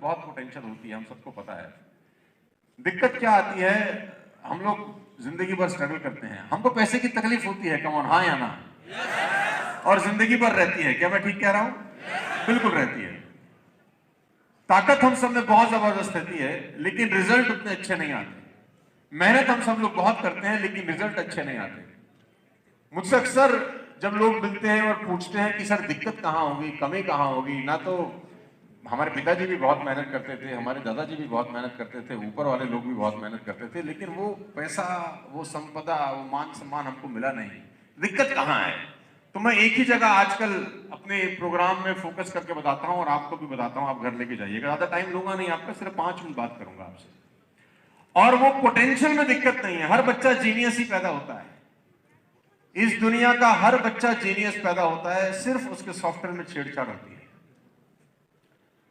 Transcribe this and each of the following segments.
बहुत पोटेंशियल होती है, हम सबको पता है। दिक्कत क्या आती है, हम लोग जिंदगी भर स्ट्रगल करते हैं, हमको पैसे की तकलीफ होती है, कम ऑन, हाँ या ना? और जिंदगी भर रहती है, क्या मैं ठीक कह रहा हूं? बिल्कुल रहती है। ताकत हम सब में बहुत जबरदस्त रहती है, लेकिन रिजल्ट उतने अच्छे नहीं आते। मेहनत हम सब लोग बहुत करते हैं, लेकिन रिजल्ट अच्छे नहीं आते। मुझसे अक्सर जब लोग मिलते हैं और पूछते हैं कि सर दिक्कत कहाँ होगी, कमी कहाँ होगी, ना तो हमारे पिताजी भी बहुत मेहनत करते थे, हमारे दादाजी भी बहुत मेहनत करते थे, ऊपर वाले लोग भी बहुत मेहनत करते थे, लेकिन वो पैसा, वो संपदा, वो मान सम्मान हमको मिला नहीं। दिक्कत कहाँ है? तो मैं एक ही जगह आजकल अपने प्रोग्राम में फोकस करके बताता हूं और आपको भी बताता हूं, आप घर लेके जाइएगा, ज्यादा टाइम लूंगा नहीं आपका, सिर्फ 5 मिनट बात करूंगा आपसे। और वो पोटेंशियल में दिक्कत नहीं है, हर बच्चा जीनियस ही पैदा होता है। इस दुनिया का हर बच्चा जीनियस पैदा होता है, सिर्फ उसके सॉफ्टवेयर में छेड़छाड़ होती है।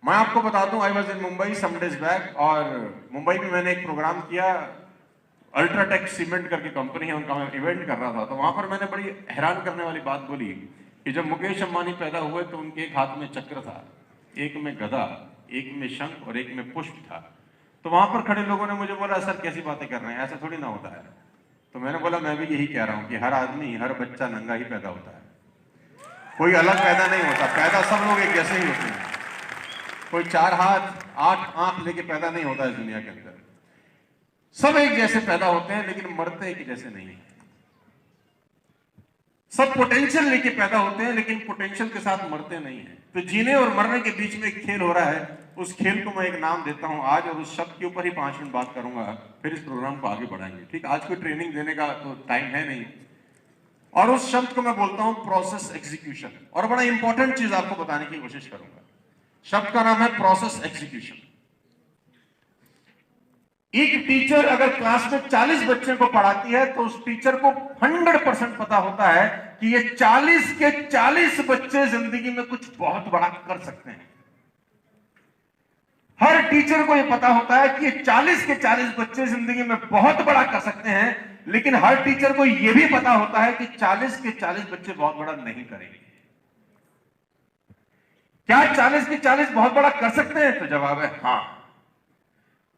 मैं आपको बता दूं, I was in Mumbai some days back, और मुंबई में मैंने एक प्रोग्राम किया, अल्ट्राटेक सीमेंट करके कंपनी है, उनका मैं इवेंट कर रहा था। तो वहां पर मैंने बड़ी हैरान करने वाली बात बोली कि जब मुकेश अंबानी पैदा हुए तो उनके एक हाथ में चक्र था, एक में गदा, एक में शंख और एक में पुष्प था। तो वहां पर खड़े लोगों ने मुझे बोला, सर कैसी बातें कर रहे हैं, ऐसा थोड़ी ना होता है। तो मैंने बोला, मैं भी यही कह रहा हूं कि हर आदमी, हर बच्चा नंगा ही पैदा होता है, कोई अलग पैदा नहीं होता। पैदा सब लोग एक जैसे ही होते हैं, कोई 4 हाथ 8 आंख लेके पैदा नहीं होता है दुनिया के अंदर। सब एक जैसे पैदा होते हैं, लेकिन मरते एक जैसे नहीं है। सब पोटेंशियल लेके पैदा होते हैं, लेकिन पोटेंशियल के साथ मरते नहीं है। तो जीने और मरने के बीच में एक खेल हो रहा है, उस खेल को मैं एक नाम देता हूं आज, और उस शब्द के ऊपर ही 5 मिनट बात करूंगा, फिर इस प्रोग्राम को आगे बढ़ाएंगे। ठीक, आज कोई ट्रेनिंग देने का तो टाइम है नहीं, और उस शब्द को मैं बोलता हूं प्रोसेस एग्जीक्यूशन। और बड़ा इंपॉर्टेंट चीज आपको बताने की कोशिश करूंगा, शब्द का नाम है प्रोसेस एग्जीक्यूशन। एक टीचर अगर क्लास में 40 बच्चे को पढ़ाती है, तो उस टीचर को 100% पता होता है कि ये 40 के 40 बच्चे जिंदगी में कुछ बहुत बड़ा कर सकते हैं। हर टीचर को यह पता होता है कि ये 40 के 40 बच्चे जिंदगी में बहुत बड़ा कर सकते हैं, लेकिन हर टीचर को यह भी पता होता है कि 40 के 40 बच्चे बहुत बड़ा नहीं करेंगे। क्या 40 के 40 बहुत बड़ा कर सकते हैं? तो जवाब है हां।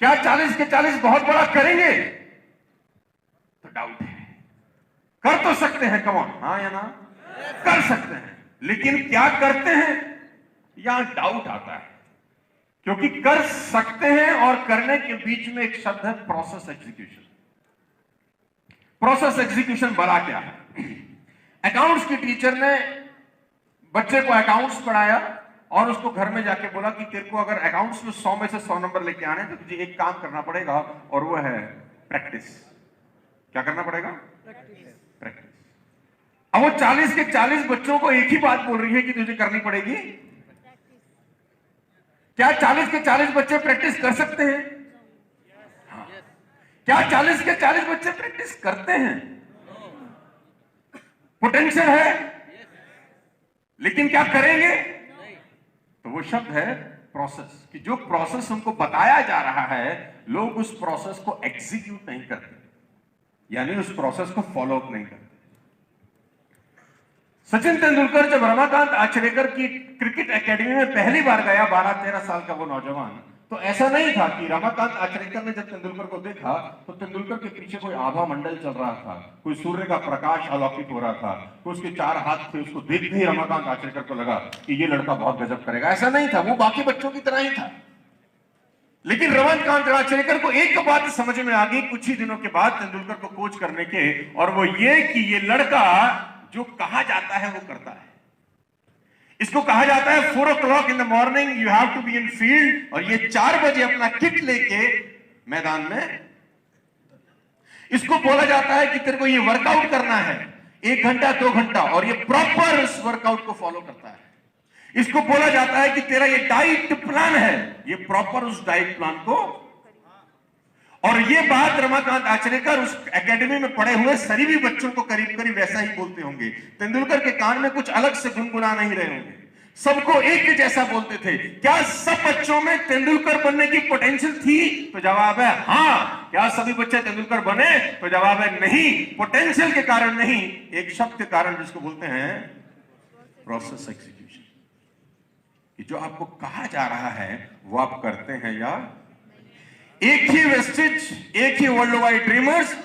क्या 40 के 40 बहुत बड़ा करेंगे? तो डाउट है। कर तो सकते हैं, कम ऑन, हाँ या ना? कर सकते हैं, लेकिन क्या करते हैं, यहां डाउट आता है। क्योंकि कर सकते हैं और करने के बीच में एक शब्द है प्रोसेस एग्जीक्यूशन। प्रोसेस एग्जीक्यूशन बड़ा क्या है? अकाउंट्स की टीचर ने बच्चे को अकाउंट्स पढ़ाया और उसको घर में जाके बोला कि तेरे को अगर अकाउंट्स में 100 में से 100 नंबर लेके आने तो तुझे एक काम करना पड़ेगा, और वो है प्रैक्टिस। क्या करना पड़ेगा? प्रैक्टिस। अब वो 40 के 40 बच्चों को एक ही बात बोल रही है कि तुझे करनी पड़ेगी। क्या 40 के 40 बच्चे प्रैक्टिस कर सकते हैं? हाँ। क्या 40 के 40 बच्चे प्रैक्टिस करते हैं? पोटेंशियल है, लेकिन क्या करेंगे? तो वो शब्द है प्रोसेस, कि जो प्रोसेस उनको बताया जा रहा है, लोग उस प्रोसेस को एग्जीक्यूट नहीं करते, यानी उस प्रोसेस को फॉलो अप नहीं करते। सचिन तेंदुलकर जब रमाकांत आचरेकर की क्रिकेट एकेडमी में पहली बार गया, 12-13 साल का वो नौजवान, तो ऐसा नहीं था कि रमाकांत आचरेकर ने जब तेंदुलकर को देखा तो तेंदुलकर के पीछे कोई आभा मंडल चल रहा था, कोई सूर्य का प्रकाश अलौकित हो रहा था, कोई उसके 4 हाथ थे, उसको देखते ही रमाकांत आचरेकर को लगा कि ये लड़का बहुत गजब करेगा। ऐसा नहीं था, वो बाकी बच्चों की तरह ही था। लेकिन रमाकांत आचरेकर को एक बात समझ में आ गई कुछ ही दिनों के बाद तेंदुलकर को कोच करने के, और वो ये कि ये लड़का जो कहा जाता है वो करता है। इसको कहा जाता है 4 o'clock in the morning you have to be in field, और ये 4 बजे अपना किट लेके मैदान में। इसको बोला जाता है कि तेरे को ये वर्कआउट करना है 1 घंटा 2 घंटा, और ये प्रॉपर उस वर्कआउट को फॉलो करता है। इसको बोला जाता है कि तेरा ये डाइट प्लान है, ये प्रॉपर उस डाइट प्लान को। और ये बात रमाकांत आचरेकर उस एकेडमी में पढ़े हुए सरीबी बच्चों को करीब करीब वैसा ही बोलते होंगे। तेंदुलकर के कान में कुछ अलग से गुनगुना नहीं रहे होंगे, सबको एक जैसा बोलते थे। क्या सब बच्चों में तेंदुलकर बनने की पोटेंशियल थी? तो जवाब है हां। क्या सभी बच्चे तेंदुलकर बने? तो जवाब है नहीं। पोटेंशियल के कारण नहीं, एक शब्द के कारण, जिसको बोलते हैं प्रोसेस एग्जीक्यूशन। कि जो आपको कहा जा रहा है वो आप करते हैं या एक ही वेस्टेज, एक ही वर्ल्ड वाइड ड्रीमर्स,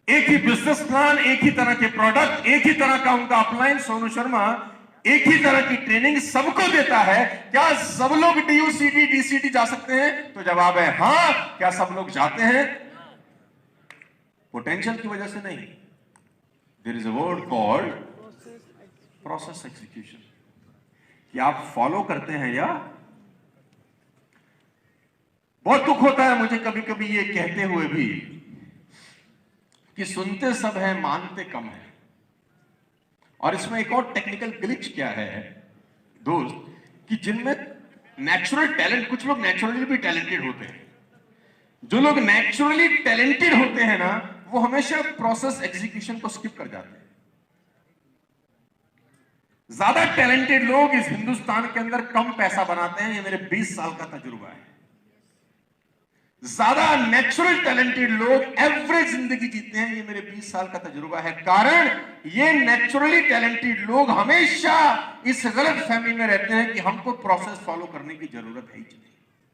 एक ही बिजनेस प्लान, एक ही तरह के प्रोडक्ट, एक ही तरह का उनका अपलाइन। सोनू शर्मा एक ही तरह की ट्रेनिंग सबको देता है। क्या सब लोग DUCD DCD जा सकते हैं? तो जवाब है हां। क्या सब लोग जाते हैं? पोटेंशियल की वजह से नहीं। There is a word called process execution, कि आप फॉलो करते हैं या। बहुत दुख होता है मुझे कभी कभी ये कहते हुए भी कि सुनते सब हैं मानते कम है। और इसमें एक और टेक्निकल ग्लिच क्या है दोस्त, कि जिनमें नेचुरल टैलेंट, कुछ लोग नेचुरली भी टैलेंटेड होते हैं। जो लोग नेचुरली टैलेंटेड होते हैं ना, वो हमेशा प्रोसेस एग्जीक्यूशन को स्किप कर जाते हैं। ज्यादा टैलेंटेड लोग इस हिंदुस्तान के अंदर कम पैसा बनाते हैं, ये मेरे 20 साल का तजुर्बा है। ज्यादा नेचुरल टैलेंटेड लोग एवरेज जिंदगी जीते हैं, ये मेरे 20 साल का तजुर्बा है। कारण ये नेचुरली टैलेंटेड लोग हमेशा इस गलत फहमी में रहते हैं कि हमको प्रोसेस फॉलो करने की जरूरत है ही नहीं।